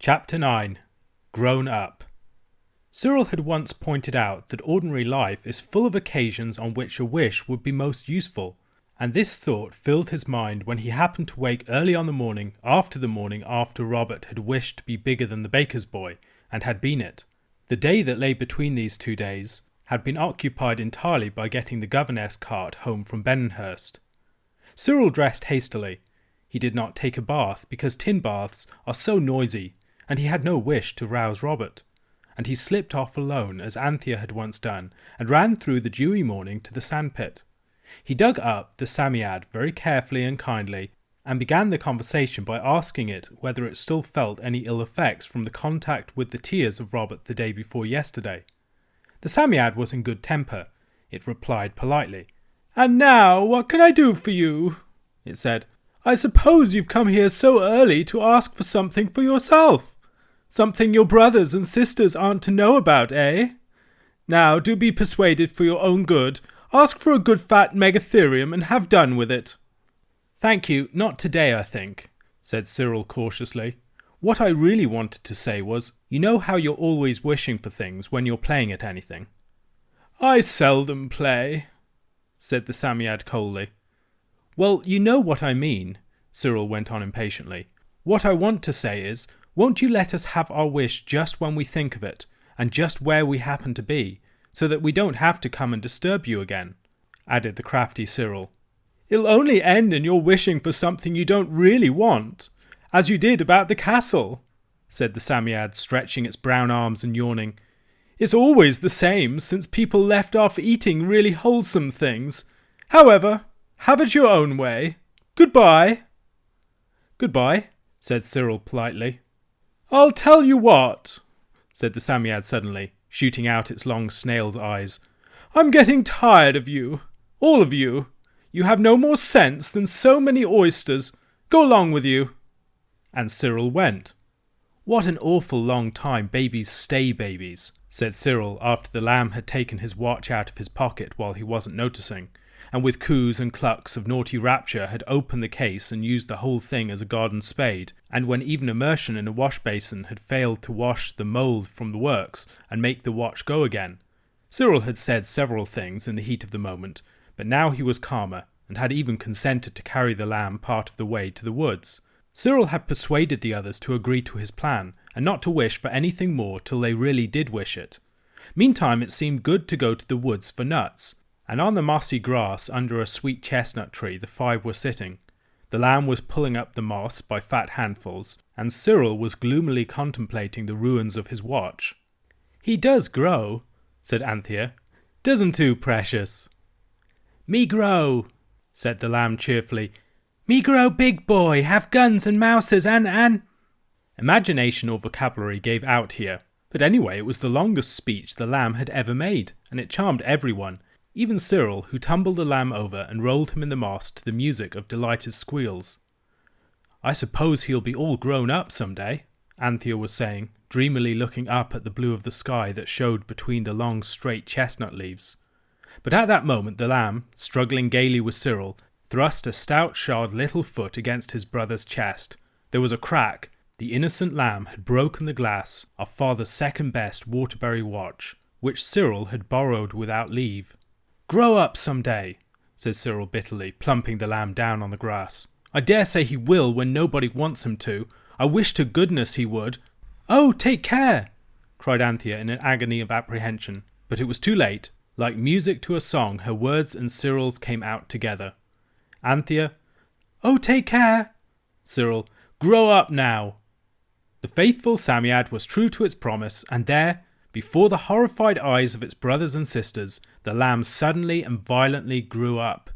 Chapter 9. Grown Up. Cyril had once pointed out that ordinary life is full of occasions on which a wish would be most useful, and this thought filled his mind when he happened to wake early on the morning after Robert had wished to be bigger than the baker's boy, and had been it. The day that lay between these 2 days had been occupied entirely by getting the governess cart home from Benhurst. Cyril dressed hastily. He did not take a bath because tin baths are so noisy, and he had no wish to rouse Robert, and he slipped off alone as Anthea had once done, and ran through the dewy morning to the sandpit. He dug up the Psammead very carefully and kindly, and began the conversation by asking it whether it still felt any ill effects from the contact with the tears of Robert the day before yesterday. The Psammead was in good temper. It replied politely. "And now, what can I do for you?" it said. "I suppose you've come here so early to ask for something for yourself. Something your brothers and sisters aren't to know about, eh? Now, do be persuaded for your own good. Ask for a good fat megatherium and have done with it." "Thank you, not today, I think," said Cyril cautiously. "What I really wanted to say was, you know how you're always wishing for things when you're playing at anything?" "I seldom play," said the Psammead coldly. "Well, you know what I mean," Cyril went on impatiently. "What I want to say is, won't you let us have our wish just when we think of it, and just where we happen to be, so that we don't have to come and disturb you again?" added the crafty Cyril. "It'll only end in your wishing for something you don't really want, as you did about the castle," said the Psammead, stretching its brown arms and yawning. "It's always the same since people left off eating really wholesome things. However, have it your own way. Goodbye." "Goodbye," said Cyril politely. "I'll tell you what," said the Psammead suddenly, shooting out its long snail's eyes. "I'm getting tired of you. All of you. You have no more sense than so many oysters. Go along with you." And Cyril went. "What an awful long time babies stay babies," said Cyril after the lamb had taken his watch out of his pocket while he wasn't noticing, and with coos and clucks of naughty rapture had opened the case and used the whole thing as a garden spade, and when even immersion in a wash basin had failed to wash the mould from the works and make the watch go again. Cyril had said several things in the heat of the moment, but now he was calmer, and had even consented to carry the lamb part of the way to the woods. Cyril had persuaded the others to agree to his plan, and not to wish for anything more till they really did wish it. Meantime it seemed good to go to the woods for nuts, and on the mossy grass under a sweet chestnut tree the 5 were sitting. The lamb was pulling up the moss by fat handfuls, and Cyril was gloomily contemplating the ruins of his watch. "He does grow," said Anthea. "Doesn't too, precious?" "Me grow," said the lamb cheerfully. "Me grow big boy, have guns and mouses and... Imagination or vocabulary gave out here, but anyway it was the longest speech the lamb had ever made, and it charmed everyone, even Cyril, who tumbled the lamb over and rolled him in the moss to the music of delighted squeals. "I suppose he'll be all grown up some day," Anthea was saying, dreamily looking up at the blue of the sky that showed between the long straight chestnut leaves. But at that moment the lamb, struggling gaily with Cyril, thrust a stout shod little foot against his brother's chest. There was a crack. The innocent lamb had broken the glass of father's second best Waterbury watch, which Cyril had borrowed without leave. "Grow up some day," said Cyril bitterly, plumping the lamb down on the grass. "I dare say he will when nobody wants him to. I wish to goodness he would." "Oh, take care!" cried Anthea in an agony of apprehension. But it was too late. Like music to a song, her words and Cyril's came out together. Anthea, "Oh, take care!" Cyril, "Grow up now!" The faithful Psammead was true to its promise, and there, before the horrified eyes of its brothers and sisters, the lamb suddenly and violently grew up.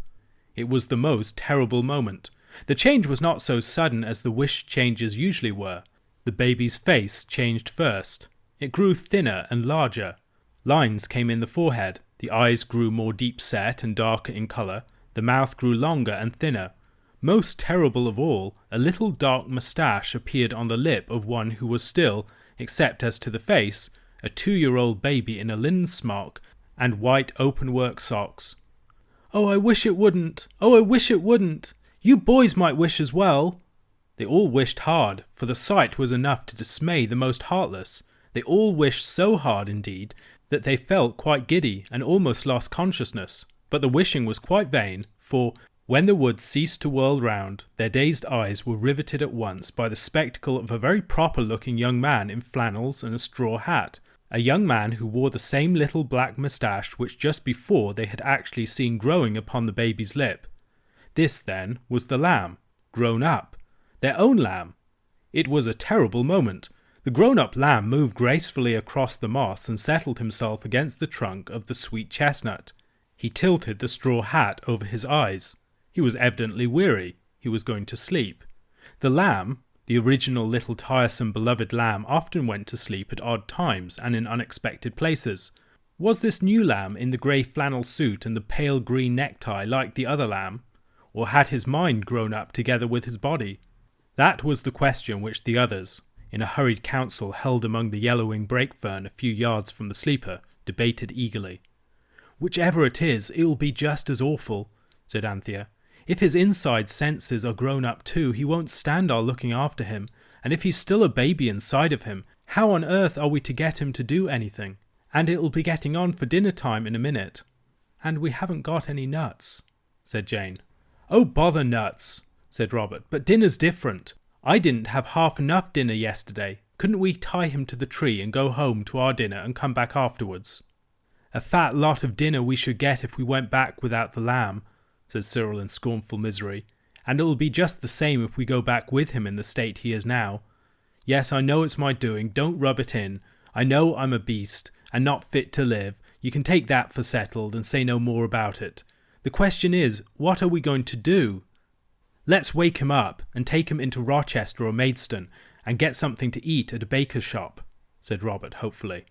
It was the most terrible moment. The change was not so sudden as the wish changes usually were. The baby's face changed first. It grew thinner and larger. Lines came in the forehead. The eyes grew more deep-set and darker in colour. The mouth grew longer and thinner. Most terrible of all, a little dark moustache appeared on the lip of one who was still, except as to the face, a 2-year-old baby in a linen smock and white open-work socks. "Oh, I wish it wouldn't! Oh, I wish it wouldn't! You boys might wish as well!" They all wished hard, for the sight was enough to dismay the most heartless. They all wished so hard indeed that they felt quite giddy and almost lost consciousness. But the wishing was quite vain, for when the wood ceased to whirl round, their dazed eyes were riveted at once by the spectacle of a very proper-looking young man in flannels and a straw hat, a young man who wore the same little black moustache which just before they had actually seen growing upon the baby's lip. This, then, was the lamb, grown up, their own lamb. It was a terrible moment. The grown-up lamb moved gracefully across the moss and settled himself against the trunk of the sweet chestnut. He tilted the straw hat over his eyes. He was evidently weary. He was going to sleep. The lamb, the original little tiresome beloved lamb, often went to sleep at odd times and in unexpected places. Was this new lamb in the grey flannel suit and the pale green necktie like the other lamb? Or had his mind grown up together with his body? That was the question which the others, in a hurried council held among the yellowing brake fern a few yards from the sleeper, debated eagerly. "Whichever it is, it'll be just as awful," said Anthea. "If his inside senses are grown up too, he won't stand our looking after him, and if he's still a baby inside of him, how on earth are we to get him to do anything? And it'll be getting on for dinner time in a minute." "And we haven't got any nuts," said Jane. "Oh, bother nuts," said Robert, "but dinner's different. I didn't have half enough dinner yesterday. Couldn't we tie him to the tree and go home to our dinner and come back afterwards?" "A fat lot of dinner we should get if we went back without the lamb," said Cyril in scornful misery, "and it'll be just the same if we go back with him in the state he is now. Yes, I know it's my doing, don't rub it in. I know I'm a beast, and not fit to live. You can take that for settled, and say no more about it. The question is, what are we going to do?" "Let's wake him up, and take him into Rochester or Maidstone, and get something to eat at a baker's shop," said Robert hopefully.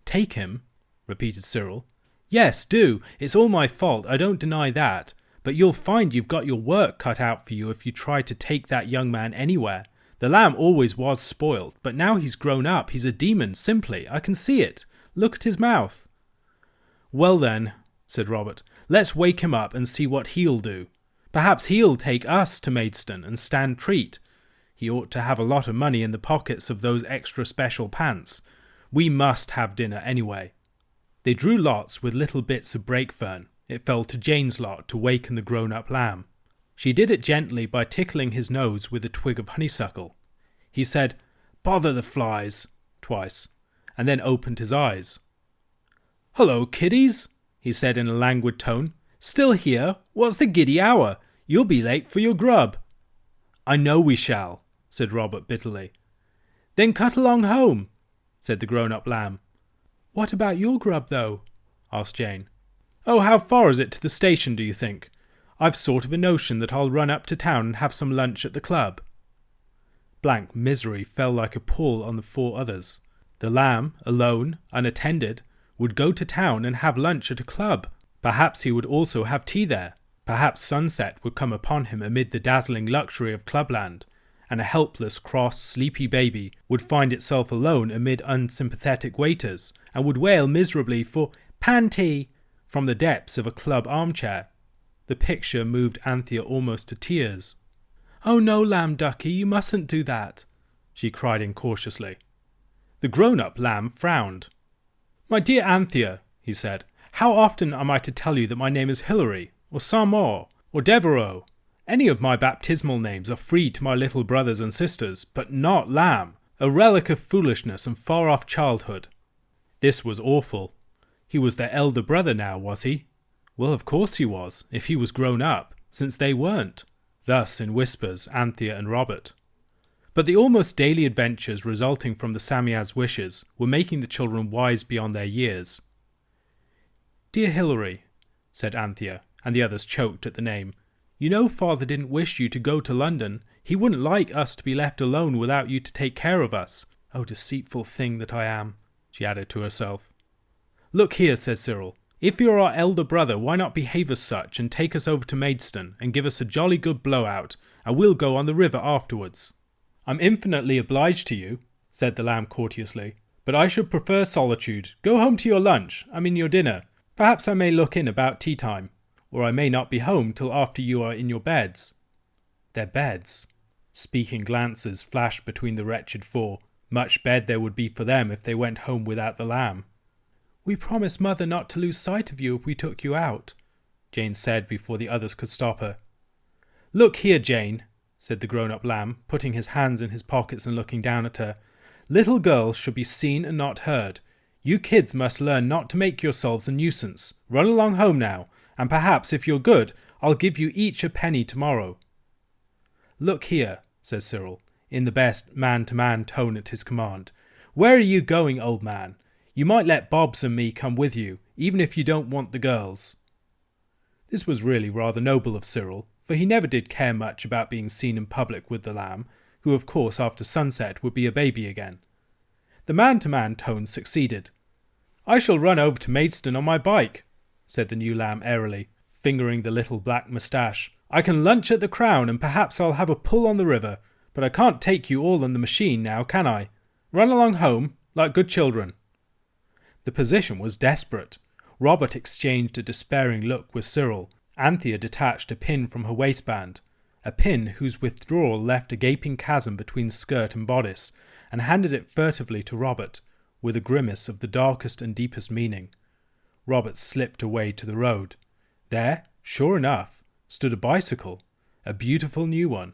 "Take him?" repeated Cyril. "Yes, do. It's all my fault, I don't deny that. But you'll find you've got your work cut out for you if you try to take that young man anywhere. The lamb always was spoiled, but now he's grown up, he's a demon, simply. I can see it. Look at his mouth." "Well then," said Robert, "let's wake him up and see what he'll do. Perhaps he'll take us to Maidstone and stand treat. He ought to have a lot of money in the pockets of those extra special pants. We must have dinner anyway." They drew lots with little bits of brake fern. It fell to Jane's lot to waken the grown-up lamb. She did it gently by tickling his nose with a twig of honeysuckle. He said, "Bother the flies," twice, and then opened his eyes. "Hullo, kiddies," he said in a languid tone. "Still here? What's the giddy hour? You'll be late for your grub." "I know we shall," said Robert bitterly. "Then cut along home," said the grown-up lamb. "What about your grub, though?" asked Jane. "Oh, how far is it to the station, do you think? I've sort of a notion that I'll run up to town and have some lunch at the club." Blank misery fell like a pall on the four others. The lamb, alone, unattended, would go to town and have lunch at a club. Perhaps he would also have tea there. Perhaps sunset would come upon him amid the dazzling luxury of clubland, and a helpless, cross, sleepy baby would find itself alone amid unsympathetic waiters, and would wail miserably for "Panty" from the depths of a club armchair. The picture moved Anthea almost to tears. "Oh no, lamb ducky, you mustn't do that," she cried incautiously. The grown-up lamb frowned. "My dear Anthea," he said, "how often am I to tell you that my name is Hilary, or Saint-Maur, or Devereux? Any of my baptismal names are free to my little brothers and sisters, but not Lamb, a relic of foolishness and far-off childhood." This was awful. He was their elder brother now, was he? Well, of course he was, if he was grown up, since they weren't. Thus, in whispers, Anthea and Robert. But the almost daily adventures resulting from the Psammead's wishes were making the children wise beyond their years. "Dear Hilary," said Anthea, and the others choked at the name, "you know father didn't wish you to go to London. He wouldn't like us to be left alone without you to take care of us. Oh, deceitful thing that I am," she added to herself. "Look here," said Cyril, "if you're our elder brother, why not behave as such and take us over to Maidstone and give us a jolly good blowout, and we'll go on the river afterwards." "I'm infinitely obliged to you," said the lamb courteously, "but I should prefer solitude. Go home to your lunch, your dinner. Perhaps I may look in about tea time, or I may not be home till after you are in your beds." "Their beds," Speaking glances flashed between the wretched four. Much bed there would be for them if they went home without the lamb. "We promised Mother not to lose sight of you if we took you out," Jane said before the others could stop her. "Look here, Jane," said the grown-up lamb, putting his hands in his pockets and looking down at her. "Little girls should be seen and not heard. You kids must learn not to make yourselves a nuisance. Run along home now, and perhaps, if you're good, I'll give you each a penny tomorrow." "Look here," said Cyril, in the best man-to-man tone at his command. "Where are you going, old man? You might let Bobs and me come with you, even if you don't want the girls." This was really rather noble of Cyril, for he never did care much about being seen in public with the lamb, who of course after sunset would be a baby again. The man-to-man tone succeeded. "I shall run over to Maidstone on my bike," said the new lamb airily, fingering the little black moustache. "I can lunch at the Crown and perhaps I'll have a pull on the river, but I can't take you all on the machine now, can I? Run along home, like good children." The position was desperate. Robert exchanged a despairing look with Cyril. Anthea detached a pin from her waistband, a pin whose withdrawal left a gaping chasm between skirt and bodice, and handed it furtively to Robert, with a grimace of the darkest and deepest meaning. Robert slipped away to the road. There, sure enough, stood a bicycle, a beautiful new one.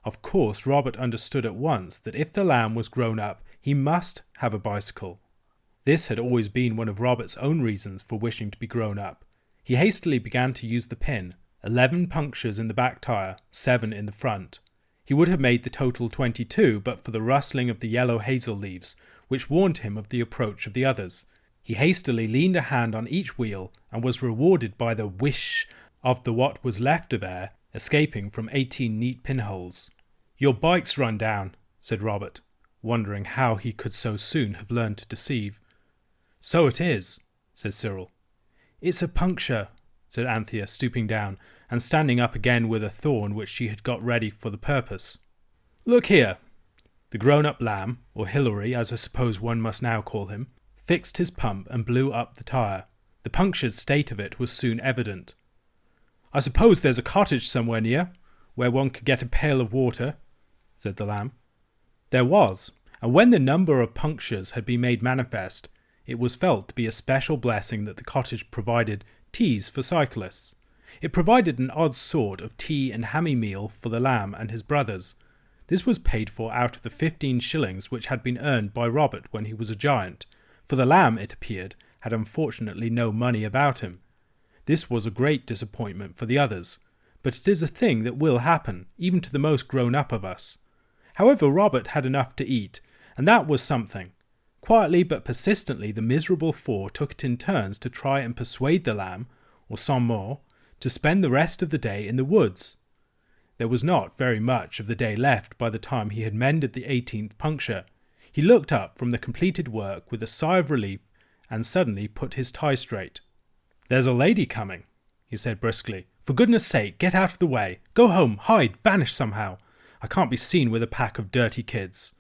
Of course, Robert understood at once that if the lamb was grown up, he must have a bicycle. This had always been one of Robert's own reasons for wishing to be grown up. He hastily began to use the pin. 11 punctures in the back tyre, 7 in the front. He would have made the total 22 but for the rustling of the yellow hazel leaves, which warned him of the approach of the others. He hastily leaned a hand on each wheel and was rewarded by the whish of the what was left of air escaping from 18 neat pinholes. "Your bike's run down," said Robert, wondering how he could so soon have learned to deceive. "So it is," said Cyril. "It's a puncture," said Anthea, stooping down and standing up again with a thorn which she had got ready for the purpose. "Look here." The grown-up lamb, or Hilary as I suppose one must now call him, fixed his pump and blew up the tyre. The punctured state of it was soon evident. "I suppose there's a cottage somewhere near, where one could get a pail of water," said the lamb. There was, and when the number of punctures had been made manifest, it was felt to be a special blessing that the cottage provided teas for cyclists. It provided an odd sort of tea and hammy meal for the lamb and his brothers. This was paid for out of the 15 shillings which had been earned by Robert when he was a giant, for the lamb, it appeared, had unfortunately no money about him. This was a great disappointment for the others, but it is a thing that will happen, even to the most grown-up of us. However, Robert had enough to eat, and that was something. Quietly but persistently the miserable four took it in turns to try and persuade the lamb, or some more, to spend the rest of the day in the woods. There was not very much of the day left by the time he had mended the 18th puncture. He looked up from the completed work with a sigh of relief and suddenly put his tie straight. "There's a lady coming," he said briskly. "For goodness sake, get out of the way. Go home, hide, vanish somehow. I can't be seen with a pack of dirty kids."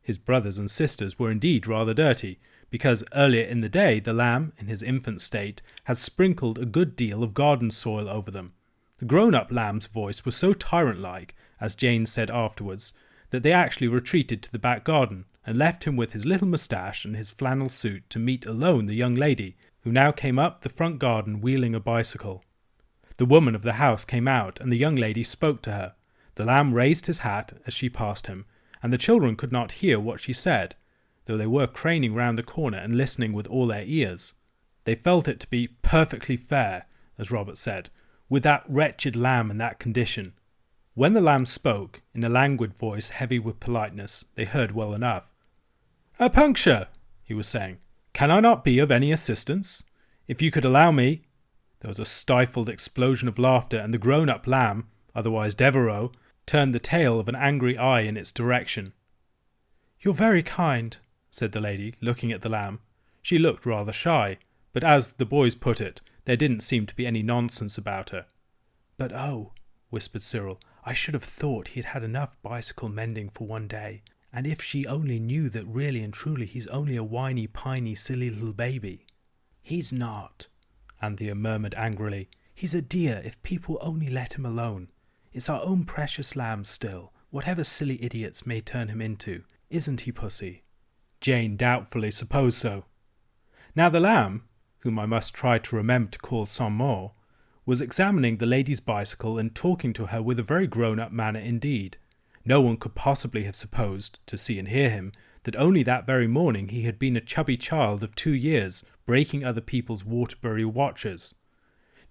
His brothers and sisters were indeed rather dirty, because earlier in the day the lamb, in his infant state, had sprinkled a good deal of garden soil over them. The grown-up lamb's voice was so tyrant-like, as Jane said afterwards, that they actually retreated to the back garden, and left him with his little moustache and his flannel suit to meet alone the young lady, who now came up the front garden wheeling a bicycle. The woman of the house came out, and the young lady spoke to her. The lamb raised his hat as she passed him, and the children could not hear what she said, though they were craning round the corner and listening with all their ears. They felt it to be perfectly fair, as Robert said, with that wretched lamb in that condition. When the lamb spoke, in a languid voice heavy with politeness, they heard well enough. "A puncture," he was saying. "Can I not be of any assistance? If you could allow me—" There was a stifled explosion of laughter, and the grown-up lamb, otherwise Devereux, turned the tail of an angry eye in its direction. "You're very kind," said the lady, looking at the lamb. She looked rather shy, but as the boys put it, there didn't seem to be any nonsense about her. "But oh," whispered Cyril, "I should have thought he'd had enough bicycle mending for one day, and if she only knew that really and truly he's only a whiny, piney, silly little baby." "He's not," Anthea murmured angrily. "He's a dear if people only let him alone. It's our own precious lamb still. whatever silly idiots may turn him into, isn't he, Pussy? Jane doubtfully supposed so. Now the lamb, whom I must try to remember to call Sans Mort, was examining the lady's bicycle and talking to her with a very grown-up manner indeed. No one could possibly have supposed, to see and hear him, that only that very morning he had been a chubby child of 2 years, breaking other people's Waterbury watches.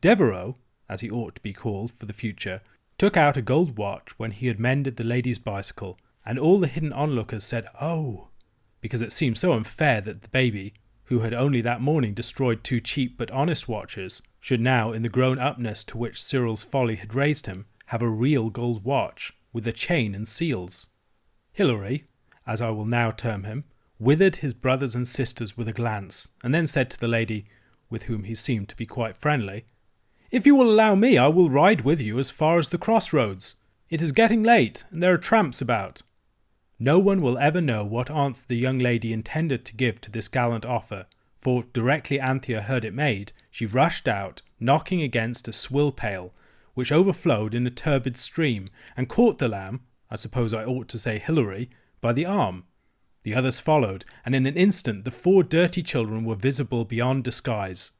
Devereux, as he ought to be called for the future, took out a gold watch when he had mended the lady's bicycle, and all the hidden onlookers said, "Oh," because it seemed so unfair that the baby, who had only that morning destroyed 2 cheap but honest watches, should now, in the grown-upness to which Cyril's folly had raised him, have a real gold watch, with a chain and seals. Hilary, as I will now term him, withered his brothers and sisters with a glance, and then said to the lady, with whom he seemed to be quite friendly, "If you will allow me, I will ride with you as far as the crossroads. It is getting late, and there are tramps about." No one will ever know what answer the young lady intended to give to this gallant offer, for directly Anthea heard it made, she rushed out, knocking against a swill pail, which overflowed in a turbid stream, and caught the lamb, I suppose I ought to say Hilary, by the arm. The others followed, and in an instant the 4 dirty children were visible beyond disguise.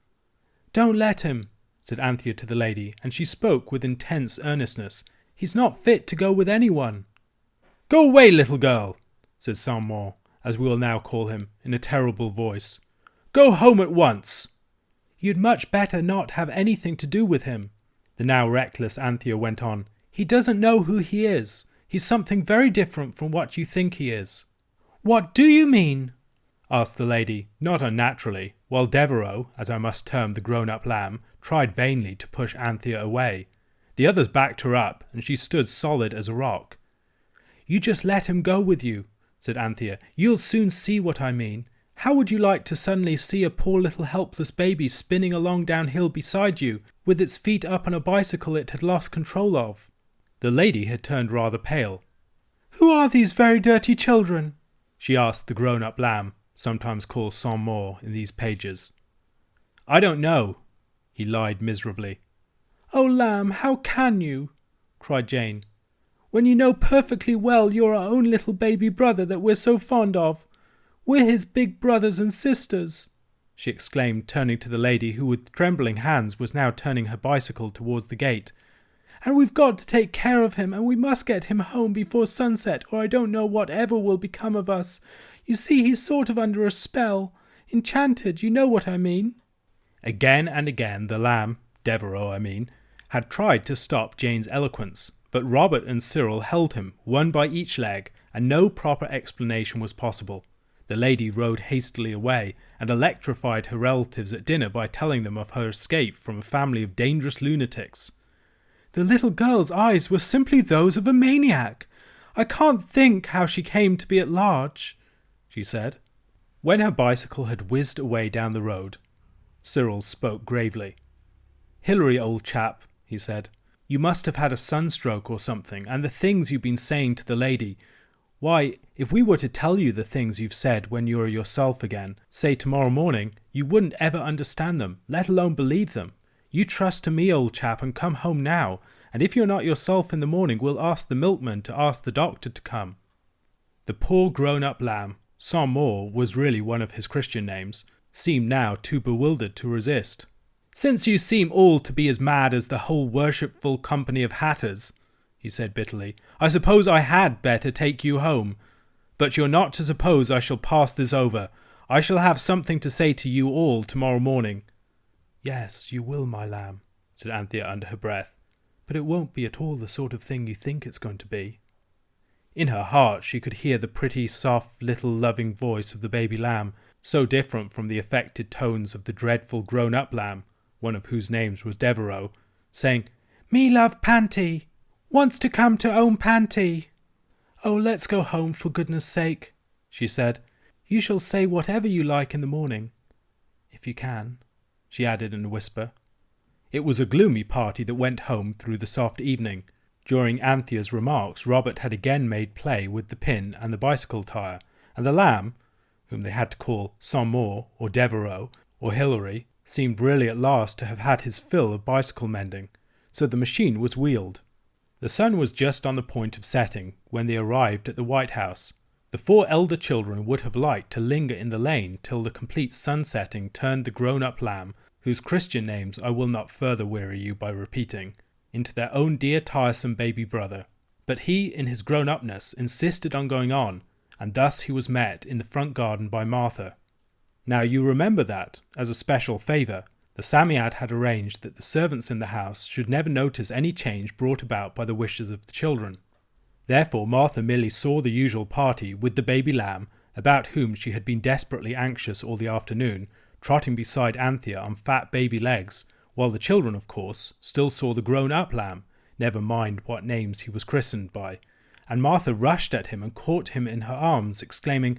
"Don't let him," said Anthea to the lady, and she spoke with intense earnestness. "He's not fit to go with anyone." "Go away, little girl," said Sans Mort, as we will now call him, in a terrible voice. "Go home at once." "You'd much better not have anything to do with him," the now reckless Anthea went on. "He doesn't know who he is. He's something very different from what you think he is." "What do you mean?" asked the lady, not unnaturally, while Devereux, as I must term the grown-up lamb, tried vainly to push Anthea away. The others backed her up, and she stood solid as a rock. "You just let him go with you," said Anthea. "You'll soon see what I mean. How would you like to suddenly see a poor little helpless baby spinning along downhill beside you, with its feet up on a bicycle it had lost control of?" The lady had turned rather pale. "Who are these very dirty children?" she asked the grown-up lamb, sometimes called Sans Mort in these pages. "I don't know," he lied miserably. "Oh, lamb, how can you?" cried Jane. "When you know perfectly well you're our own little baby brother that we're so fond of. We're his big brothers and sisters," she exclaimed, turning to the lady who with trembling hands was now turning her bicycle towards the gate. "And we've got to take care of him, and we must get him home before sunset, or I don't know whatever will become of us. You see, he's sort of under a spell. Enchanted, you know what I mean." Again and again the lamb, Devereux I mean, had tried to stop Jane's eloquence, but Robert and Cyril held him, one by each leg, and no proper explanation was possible. The lady rode hastily away, and electrified her relatives at dinner by telling them of her escape from a family of dangerous lunatics. "The little girl's eyes were simply those of a maniac. I can't think how she came to be at large," she said. When her bicycle had whizzed away down the road, Cyril spoke gravely. "Hilary, old chap," he said, "you must have had a sunstroke or something, and the things you've been saying to the lady. Why, if we were to tell you the things you've said when you're yourself again, say tomorrow morning, you wouldn't ever understand them, let alone believe them. You trust to me, old chap, and come home now, and if you're not yourself in the morning, we'll ask the milkman to ask the doctor to come." The poor grown-up lamb, Sans Mort was really one of his Christian names, seemed now too bewildered to resist. "Since you seem all to be as mad as the whole worshipful company of hatters," he said bitterly, "I suppose I had better take you home. But you're not to suppose I shall pass this over. I shall have something to say to you all tomorrow morning." "Yes, you will, my lamb," said Anthea under her breath, "but it won't be at all the sort of thing you think it's going to be." In her heart she could hear the pretty, soft, little loving voice of the baby lamb, so different from the affected tones of the dreadful grown-up lamb, one of whose names was Devereux, saying, "Me love Panty, wants to come to own Panty." "Oh, let's go home for goodness sake," she said. "You shall say whatever you like in the morning, if you can," she added in a whisper. It was a gloomy party that went home through the soft evening. During Anthea's remarks, Robert had again made play with the pin and the bicycle tyre, and the lamb, whom they had to call Sans Mort or Devereux or Hilary, seemed really at last to have had his fill of bicycle mending, so the machine was wheeled. The sun was just on the point of setting when they arrived at the White House. The 4 elder children would have liked to linger in the lane till the complete sunsetting turned the grown-up lamb, whose Christian names I will not further weary you by repeating, into their own dear tiresome baby brother. But he, in his grown-upness, insisted on going on, and thus he was met in the front garden by Martha. Now you remember that, as a special favour, the Psammead had arranged that the servants in the house should never notice any change brought about by the wishes of the children. Therefore Martha merely saw the usual party with the baby lamb, about whom she had been desperately anxious all the afternoon, trotting beside Anthea on fat baby legs, while the children, of course, still saw the grown-up lamb, never mind what names he was christened by, and Martha rushed at him and caught him in her arms, exclaiming,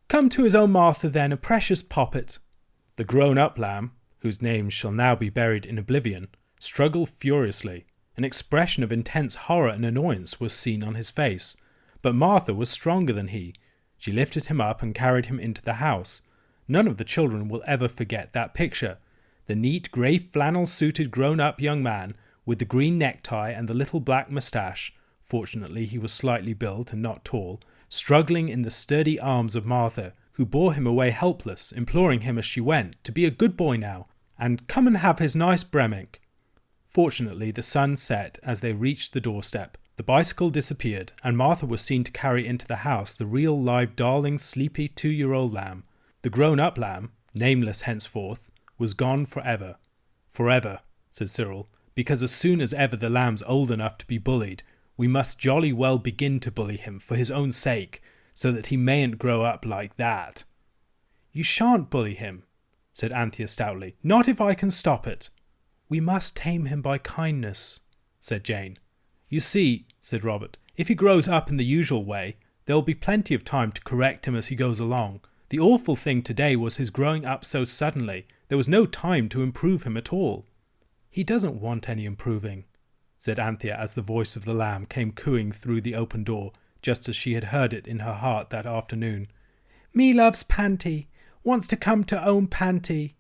"Come to his own Martha then, a precious poppet." The grown-up lamb, whose name shall now be buried in oblivion, struggled furiously. An expression of intense horror and annoyance was seen on his face, but Martha was stronger than he. She lifted him up and carried him into the house. None of the children will ever forget that picture. The neat grey flannel-suited grown-up young man, with the green necktie and the little black moustache, fortunately he was slightly built and not tall, struggling in the sturdy arms of Martha, who bore him away helpless, imploring him as she went to be a good boy now, and come and have his nice bremmink. Fortunately the sun set as they reached the doorstep. The bicycle disappeared, and Martha was seen to carry into the house the real live darling sleepy 2-year-old lamb. The grown-up lamb, nameless henceforth, was gone forever. Forever, said Cyril, because as soon as ever the lamb's old enough to be bullied, we must jolly well begin to bully him for his own sake, so that he mayn't grow up like that. You shan't bully him, said Anthea stoutly, not if I can stop it. We must tame him by kindness, said Jane. You see, said Robert, if he grows up in the usual way, there will be plenty of time to correct him as he goes along. The awful thing today was his growing up so suddenly. There was no time to improve him at all. He doesn't want any improving, said Anthea as the voice of the lamb came cooing through the open door, just as she had heard it in her heart that afternoon. Me loves Panty, wants to come to own Panty.